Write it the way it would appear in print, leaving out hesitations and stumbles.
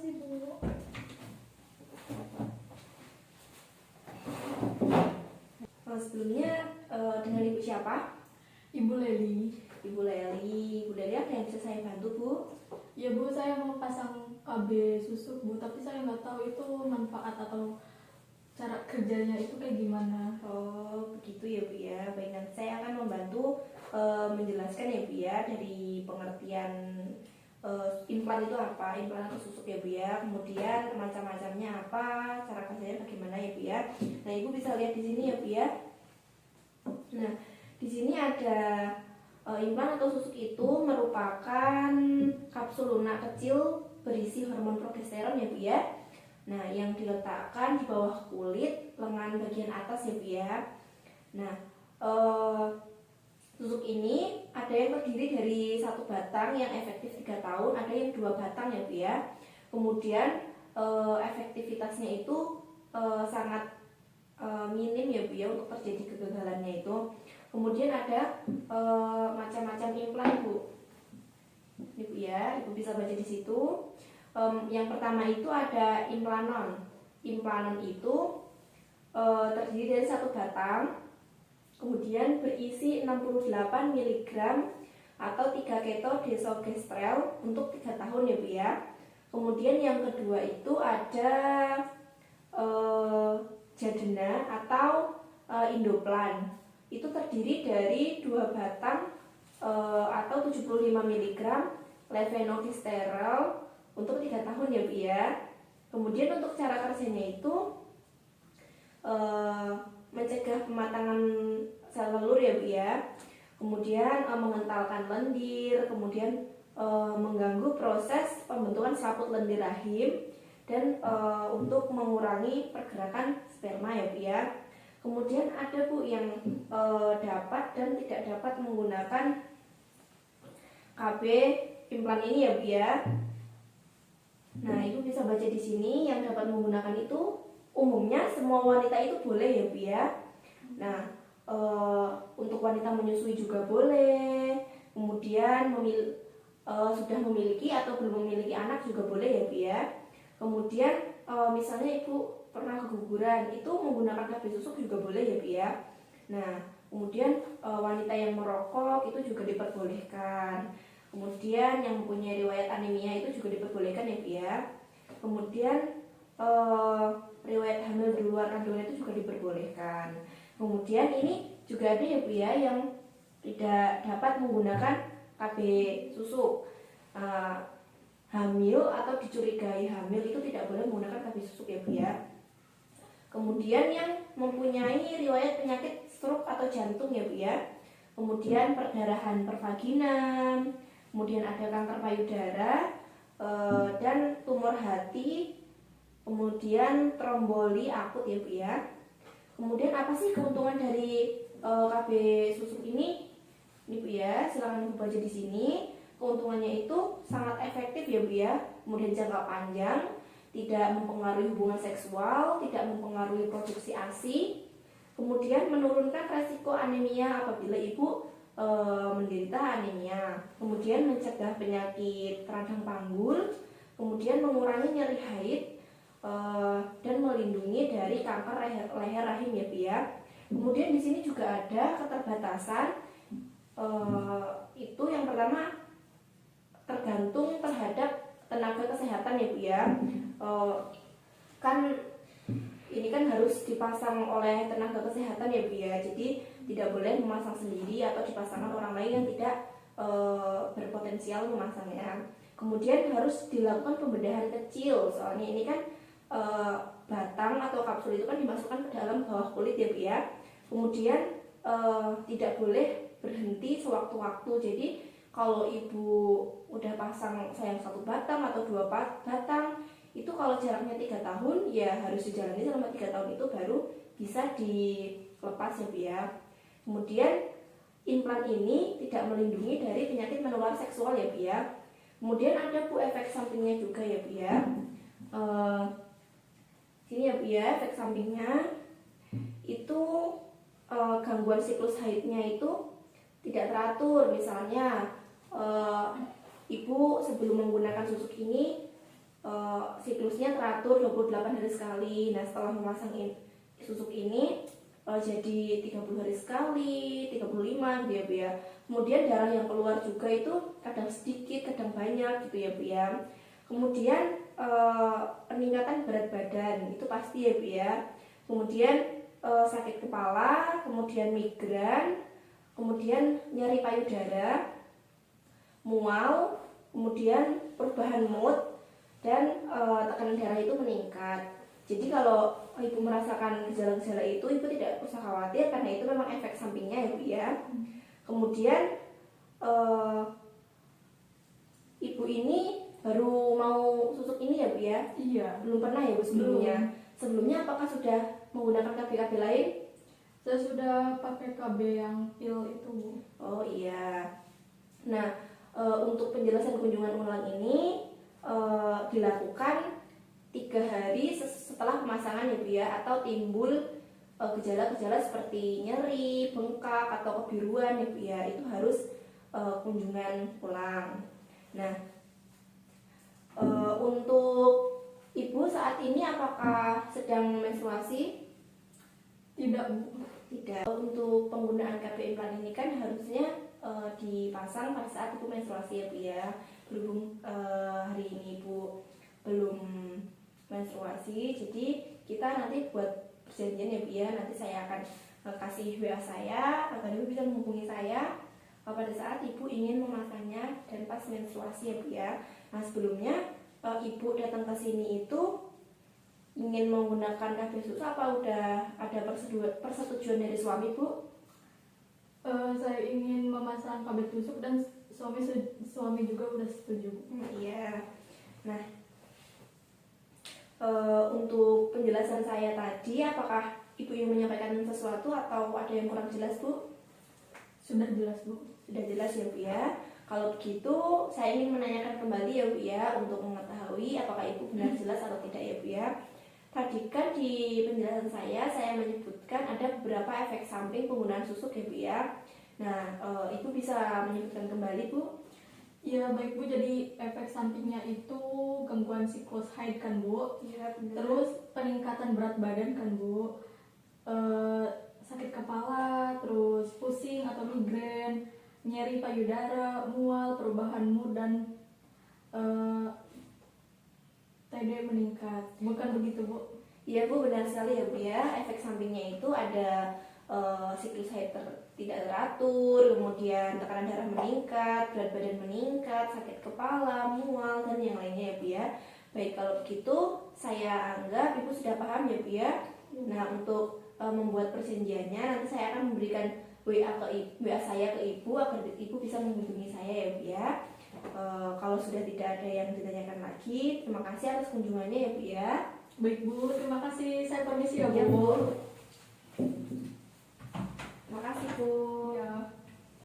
kasih Bu. Sebelumnya dengan Ibu siapa? Ibu Leli. Ibu Leli. Ibu Leli, ada yang bisa saya bantu, Bu? Ya Bu, saya mau pasang KB susuk Bu, tapi saya nggak tahu itu manfaat atau cara kerjanya itu kayak gimana. Oh, begitu ya Bu ya. Baik, nanti saya akan membantu menjelaskan ya Bu ya, dari pengertian implan itu apa, implan atau susuk ya Bu ya. Kemudian macam-macamnya apa, cara kerjanya bagaimana ya Bu ya. Nah, Ibu bisa lihat di sini ya Bu ya. Nah, di sini ada implan atau susuk itu merupakan kapsul lunak kecil berisi hormon progesteron ya Bu ya. Nah, yang diletakkan di bawah kulit lengan bagian atas ya Bu ya. Nah, susuk ini ada yang terdiri dari satu batang yang efektif 3 tahun, ada yang 2 batang ya Bu ya. Kemudian efektivitasnya itu sangat minim ya Bu ya untuk terjadi kegagalannya itu. Kemudian ada macam-macam implan Bu. Ini Bu ya, Ibu bisa baca di situ. Yang pertama itu ada implanon. Implanon itu terdiri dari satu batang, kemudian berisi 68 mg atau 3 keto desogestrel untuk 3 tahun ya Bu ya. Kemudian yang kedua itu ada Jadena atau Indoplan. Itu terdiri dari 2 batang atau 75 mg levonorgestrel untuk 3 tahun ya Bu ya. Kemudian untuk cara kerjanya itu mencegah pematangan sel telur ya Bu ya. Kemudian mengentalkan lendir, kemudian mengganggu proses pembentukan selaput lendir rahim, dan untuk mengurangi pergerakan sperma ya Bu ya. Kemudian ada Bu yang dapat dan tidak dapat menggunakan KB implan ini ya Bu ya. Nah, Ibu bisa baca di sini yang dapat menggunakan itu umumnya semua wanita itu boleh ya Bu ya. Nah, untuk wanita menyusui juga boleh. Kemudian sudah memiliki atau belum memiliki anak juga boleh ya Bu ya. Kemudian misalnya Ibu pernah keguguran, itu menggunakan KB susuk juga boleh ya Bu ya. Nah, kemudian wanita yang merokok itu juga diperbolehkan. Kemudian yang mempunyai riwayat anemia itu juga diperbolehkan ya Bu ya. Kemudian riwayat hamil di luar kandungan itu juga diperbolehkan. Kemudian ini juga ada ya Bu ya yang tidak dapat menggunakan KB susuk. Hamil atau dicurigai hamil itu tidak boleh menggunakan KB susuk ya Bu ya. Kemudian yang mempunyai riwayat penyakit stroke atau jantung ya Bu ya. Kemudian perdarahan pervaginam, kemudian ada kanker payudara dan tumor hati, kemudian tromboli akut ya Bu ya. Kemudian apa sih keuntungan dari KB susuk ini? Ini Bu ya, silakan Ibu baca di sini. Keuntungannya itu sangat efektif ya Bu ya. Kemudian jangka panjang, tidak mempengaruhi hubungan seksual, tidak mempengaruhi produksi ASI. Kemudian menurunkan resiko anemia apabila Ibu menderita anemia. Kemudian mencegah penyakit radang panggul, kemudian mengurangi nyeri haid, dan melindungi dari kanker leher rahim ya Bu ya. Kemudian di sini juga ada keterbatasan, itu yang pertama tergantung terhadap tenaga kesehatan ya Bu ya. Kan ini kan harus dipasang oleh tenaga kesehatan ya Bu ya. Jadi tidak boleh memasang sendiri atau dipasangkan orang lain yang tidak berpotensial memasangnya. Kemudian harus dilakukan pembedahan kecil, soalnya ini kan batang atau kapsul itu kan dimasukkan ke dalam bawah kulit ya Bu ya. Kemudian tidak boleh berhenti sewaktu-waktu. Jadi kalau Ibu udah pasang sayang 1 batang atau 2 batang, itu kalau jaraknya 3 tahun ya harus dijalani selama 3 tahun itu baru bisa dilepas ya Bu ya. Kemudian implan ini tidak melindungi dari penyakit menular seksual ya Bu ya. Kemudian ada Bu efek sampingnya juga ya Bu ya. Sini ya Bu ya, efek sampingnya itu gangguan siklus haidnya itu tidak teratur. Misalnya Ibu sebelum menggunakan susuk ini siklusnya teratur 28 hari sekali. Nah, setelah memasang susuk ini jadi 30 hari sekali, 35 gitu ya Bu ya. Kemudian darah yang keluar juga itu kadang sedikit, kadang banyak gitu ya Bu ya. Kemudian peningkatan berat badan itu pasti ya Bu ya. Kemudian sakit kepala, kemudian migran, kemudian nyeri payudara, mual, kemudian perubahan mood, dan tekanan darah itu meningkat. Jadi kalau ibu merasakan gejala-gejala itu, ibu tidak usah khawatir karena itu memang efek sampingnya ya Bu ya. Kemudian ibu ini baru mau susuk ini ya Bu ya? Iya. Belum pernah ya Bu sebelumnya? Sebelumnya apakah sudah menggunakan KB-KB lain? Saya sudah pakai KB yang pil itu Bu. Oh iya. Nah, untuk penjelasan kunjungan ulang ini dilakukan 3 hari setelah pemasangan ya Bu ya, atau timbul gejala-gejala seperti nyeri, bengkak atau kebiruan ya Bu ya, itu harus kunjungan ulang. Nah, untuk ibu saat ini apakah sedang menstruasi? Tidak Bu. Tidak. Untuk penggunaan KB implan ini kan harusnya dipasang pada saat ibu menstruasi ya Bu ya. Berhubung hari ini ibu belum menstruasi, jadi kita nanti buat perjanjian ya Bu ya. Nanti saya akan kasih WA saya agar ibu bisa menghubungi saya pada saat ibu ingin memasangnya dan pas menstruasi ya Bu ya. Nah, sebelumnya ibu datang ke sini itu ingin menggunakan KB susu apa udah ada persetujuan dari suami Bu? Saya ingin memasang KB tusuk dan suami juga udah setuju. Iya. Nah, untuk penjelasan saya tadi, apakah ibu ingin menyampaikan sesuatu atau ada yang kurang jelas Bu? Sudah jelas Bu. Sudah jelas ya Bu ya. Kalau begitu saya ingin menanyakan kembali ya Bu ya, untuk mengetahui apakah ibu benar jelas atau tidak ya Bu ya. Tadi kan di penjelasan saya menyebutkan ada beberapa efek samping penggunaan susuk ya Bu ya. Nah, ibu bisa menyebutkan kembali Bu? Ya baik Bu, jadi efek sampingnya itu gangguan siklus haid kan Bu. Iya benar. Terus peningkatan berat badan kan Bu. Sakit kepala, terus pusing atau migrain, nyeri payudara, mual, perubahan mood, dan TD meningkat. Bukan begitu Bu? Iya Bu, benar sekali ya Bu ya. Efek sampingnya itu ada siklus haid tidak teratur, kemudian tekanan darah meningkat, berat badan meningkat, sakit kepala, mual, dan yang lainnya ya Bu ya. Baik, kalau begitu saya anggap Ibu sudah paham ya Bu ya. Nah, untuk membuat perjanjiannya nanti saya akan memberikan WA saya ke Ibu agar Ibu bisa menghubungi saya ya Bu ya. Kalau sudah tidak ada yang ditanyakan lagi, terima kasih atas kunjungannya ya Bu ya. Baik Bu, terima kasih. Saya permisi ya Iya, Bu. Bu. Terima kasih Bu.